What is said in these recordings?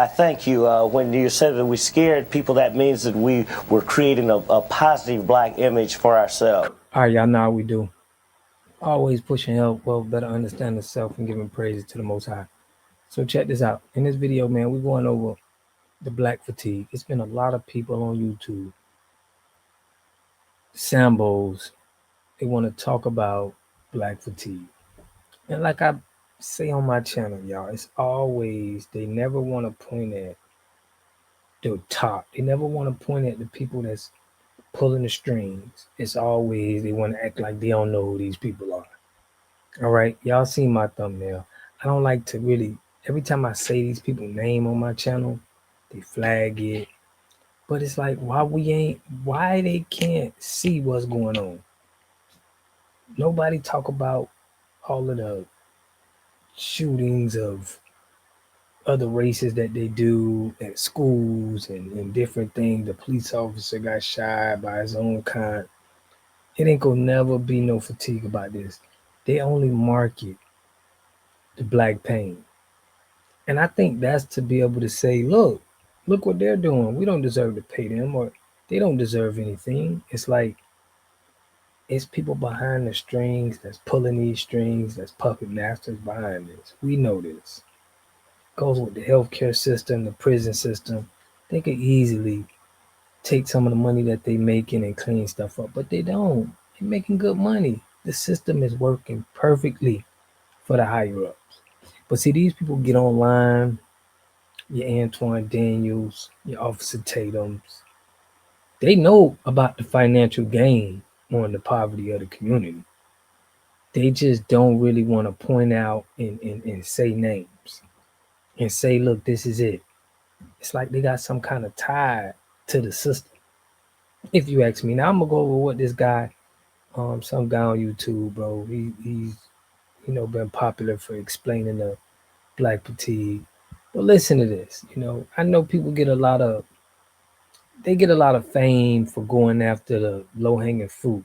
thank you. When you said that we scared people, that means that we were creating a positive black image for ourselves. All right, y'all know how we do. Always pushing help, well, better understand the self and giving praises to the Most High. So check this out. In this video, man, we're going over the black fatigue. It's been a lot of people on YouTube, Sambos, they want to talk about black fatigue. And like I say on my channel, y'all, it's always, they never want to point at the top. They never want to point at the people that's pulling the strings. It's always, they want to act like they don't know who these people are. All right, y'all seen my thumbnail. I don't like to really, every time I say these people's name on my channel, they flag it. But it's like, why they can't see what's going on? Nobody talk about all of the shootings of other races that they do at schools and different things. The police officer got shot by his own kind. It ain't gonna never be no fatigue about this. They only market the black pain. And I think that's to be able to say, look what they're doing. We don't deserve to pay them, or they don't deserve anything. It's like, it's people behind the strings that's pulling these strings, that's puppet masters behind this. We know this. Goes with the healthcare system, the prison system. They could easily take some of the money that they making and clean stuff up, but they don't. They're making good money. The system is working perfectly for the higher ups. But see, these people get online, your Antoine Daniels, your Officer Tatum's. They know about the financial gain on the poverty of the community. They just don't really want to point out and say names and say, look, this is it. It's like they got some kind of tie to the system, if you ask me. Now I'm gonna go over what this guy, some guy on YouTube, bro. He's been popular for explaining the black fatigue. But listen to this. I know people get a lot of fame for going after the low-hanging fruit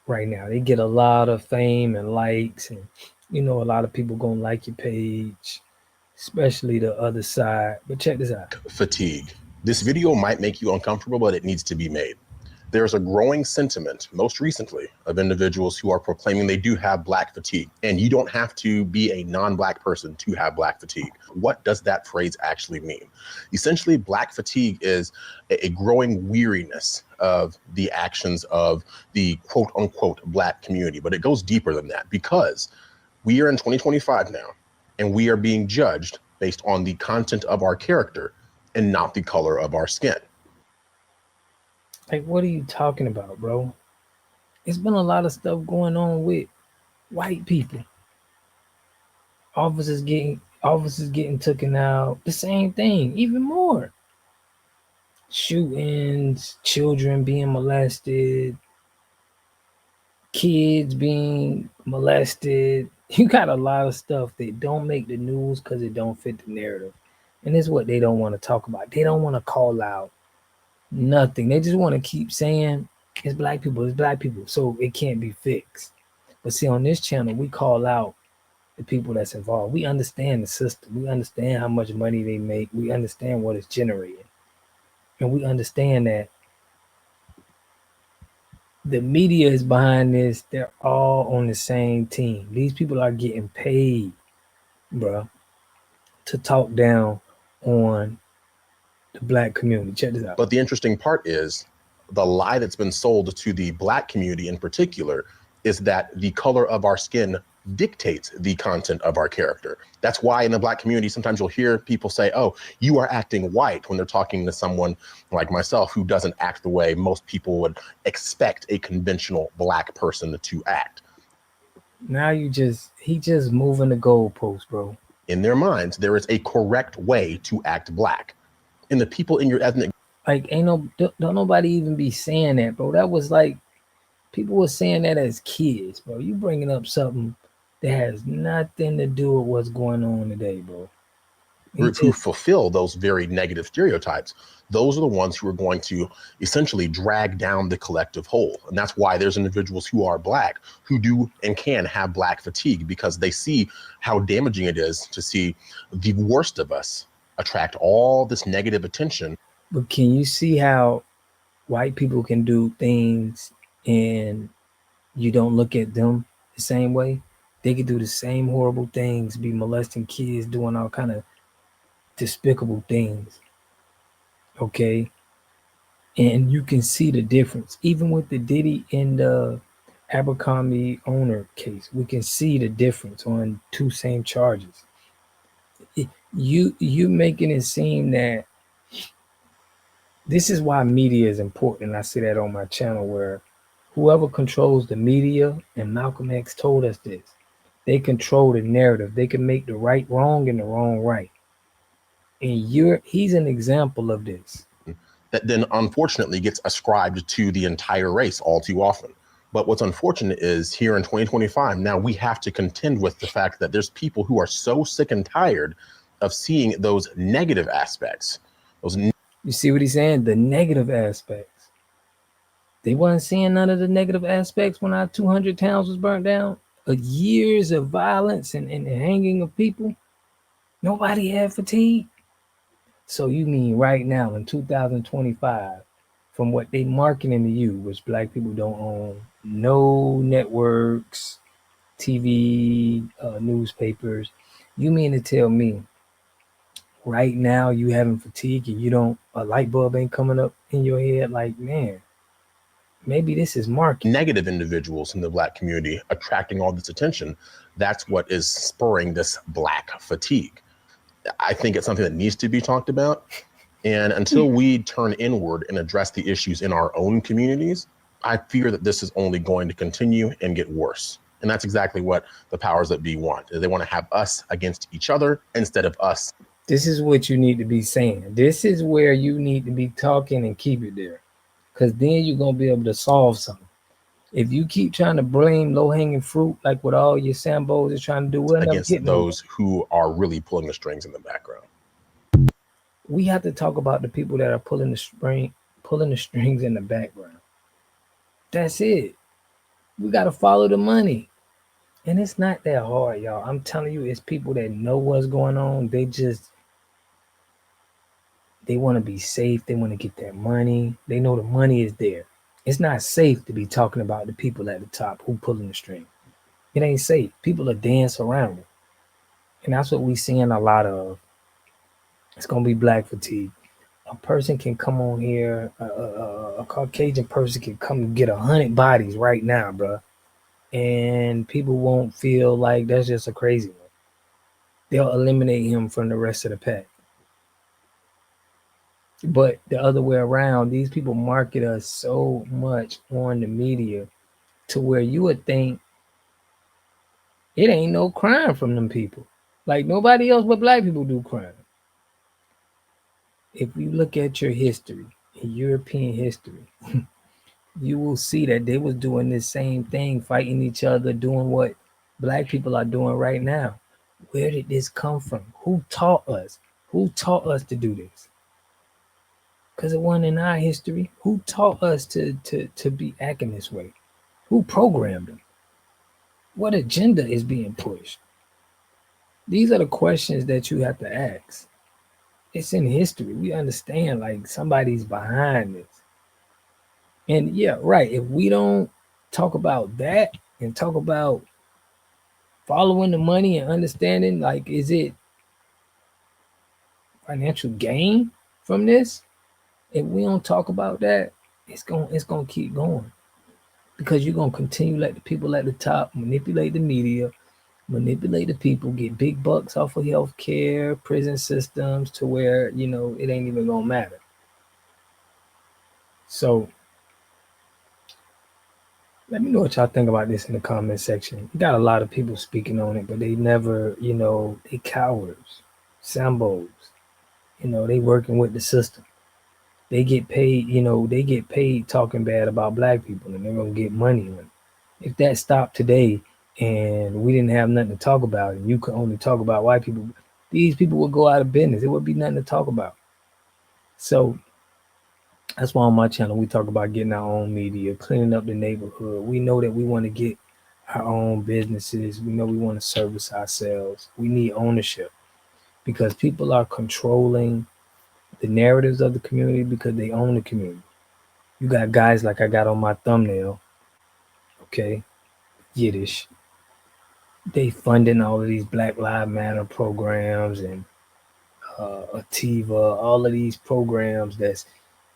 right now. They get a lot of fame and likes, and a lot of people gonna like your page, especially the other side. But check this out. Fatigue. This video might make you uncomfortable, but it needs to be made. There's a growing sentiment, most recently, of individuals who are proclaiming they do have black fatigue. And you don't have to be a non-black person to have black fatigue. What does that phrase actually mean? Essentially, black fatigue is a growing weariness of the actions of the quote unquote black community. But it goes deeper than that, because we are in 2025 now, and we are being judged based on the content of our character and not the color of our skin. Like, what are you talking about, bro? It's been a lot of stuff going on with white people. Officers getting taken out. The same thing, even more. Shootings, children being molested, kids being molested. You got a lot of stuff that don't make the news because it don't fit the narrative. And it's what they don't want to talk about. They don't want to call out nothing. They just want to keep saying it's black people, so it can't be fixed. But see, on this channel, we call out the people that's involved. We understand the system. We understand how much money they make. We understand what it's generating. And we understand that the media is behind this. They're all on the same team. These people are getting paid, bro, to talk down on the black community. Check this out. But the interesting part is the lie that's been sold to the black community in particular is that the color of our skin dictates the content of our character. That's why in the black community, sometimes you'll hear people say, oh, you are acting white, when they're talking to someone like myself who doesn't act the way most people would expect a conventional black person to act. Now he just moving the goalpost, bro. In their minds, there is a correct way to act black. And the people in your ethnic, like, don't nobody even be saying that, bro. That was like, people were saying that as kids, bro. You bringing up something that has nothing to do with what's going on today, bro. Who fulfill those very negative stereotypes, those are the ones who are going to essentially drag down the collective whole. And that's why there's individuals who are black who do and can have black fatigue, because they see how damaging it is to see the worst of us attract all this negative attention. But can you see how white people can do things and you don't look at them the same way? They could do the same horrible things, be molesting kids, doing all kind of despicable things. Okay. And you can see the difference. Even with the Diddy and the Abercrombie owner case, we can see the difference on two same charges. You making it seem that this is why media is important. I see that on my channel where whoever controls the media, and Malcolm X told us this, they control the narrative. They can make the right wrong and the wrong right. And he's an example of this. That then unfortunately gets ascribed to the entire race all too often. But what's unfortunate is here in 2025, now we have to contend with the fact that there's people who are so sick and tired of seeing those negative aspects. You see what he's saying? The negative aspects. They weren't seeing none of the negative aspects when our 200 towns was burnt down. Years of violence and hanging of people. Nobody had fatigue. So you mean right now in 2025, from what they marketing to you, which black people don't own, no networks, TV, newspapers, you mean to tell me right now you having fatigue and you don't, a light bulb ain't coming up in your head like, man, maybe this is marketing. Negative individuals in the black community attracting all this attention. That's what is spurring this black fatigue. I think it's something that needs to be talked about. And until we turn inward and address the issues in our own communities, I fear that this is only going to continue and get worse. And that's exactly what the powers that be want. They want to have us against each other instead of us. This is what you need to be saying. This is where you need to be talking and keep it there. Because then you're going to be able to solve something. If you keep trying to blame low-hanging fruit, like what all your Sambos are trying to do, we'll against those who are really pulling the strings in the background. We have to talk about the people that are pulling the strings in the background. That's it. We got to follow the money. And it's not that hard, y'all. I'm telling you, it's people that know what's going on. They want to be safe. They want to get that money. They know the money is there. It's not safe to be talking about the people at the top who pulling the string. It ain't safe. People are dancing around it. And that's what we seeing a lot of. It's going to be black fatigue. A person can come on here, a Caucasian person can come and get 100 bodies right now, bro. And people won't feel like that's just a crazy one. They'll eliminate him from the rest of the pack. But the other way around, these people market us so much on the media to where you would think it ain't no crime from them people. Like nobody else but black people do crime. If you look at your history, European history, you will see that they was doing this same thing, fighting each other, doing what black people are doing right now. Where did this come from? Who taught us? Who taught us to do this? Because it wasn't in our history. Who taught us to be acting this way? Who programmed them? What agenda is being pushed? These are the questions that you have to ask. It's in history. We understand like somebody's behind this. And yeah, right. If we don't talk about that and talk about following the money and understanding, like, is it financial gain from this? If we don't talk about that, it's gonna keep going. Because you're gonna continue to let the people at the top manipulate the media, manipulate the people, get big bucks off of healthcare, prison systems to where, it ain't even gonna matter. So let me know what y'all think about this in the comment section. You got a lot of people speaking on it, but they never, they cowards, Sambos, they working with the system. They get paid, talking bad about black people, and they're gonna get money on it. If that stopped today and we didn't have nothing to talk about and you could only talk about white people, these people would go out of business. It would be nothing to talk about. So that's why on my channel we talk about getting our own media, cleaning up the neighborhood. We know that we want to get our own businesses. We know we want to service ourselves. We need ownership because people are controlling the narratives of the community because they own the community. You got guys like I got on my thumbnail, okay, Yiddish. They funding all of these Black Lives Matter programs and Ativa, all of these programs that's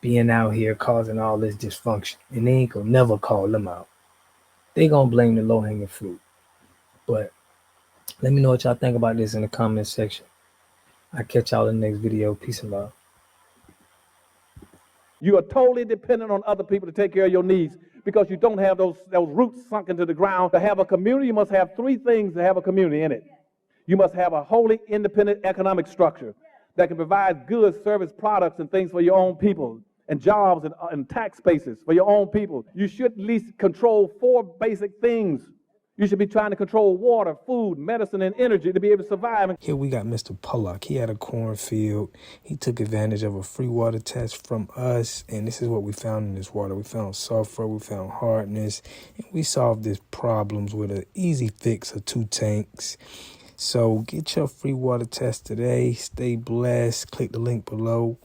being out here causing all this dysfunction. And they ain't gonna never call them out. They gonna blame the low-hanging fruit. But let me know what y'all think about this in the comment section. I'll catch y'all in the next video. Peace and love. You are totally dependent on other people to take care of your needs because you don't have those roots sunk into the ground. To have a community, you must have three things to have a community in it. You must have a wholly independent economic structure that can provide goods, service, products, and things for your own people, and jobs and tax bases for your own people. You should at least control 4 basic things. You should be trying to control water, food, medicine, and energy to be able to survive. Here we got Mr. Pollock. He had a cornfield. He took advantage of a free water test from us, and this is what we found in this water. We found sulfur, we found hardness, and we solved these problems with an easy fix of 2 tanks. So get your free water test today. Stay blessed. Click the link below.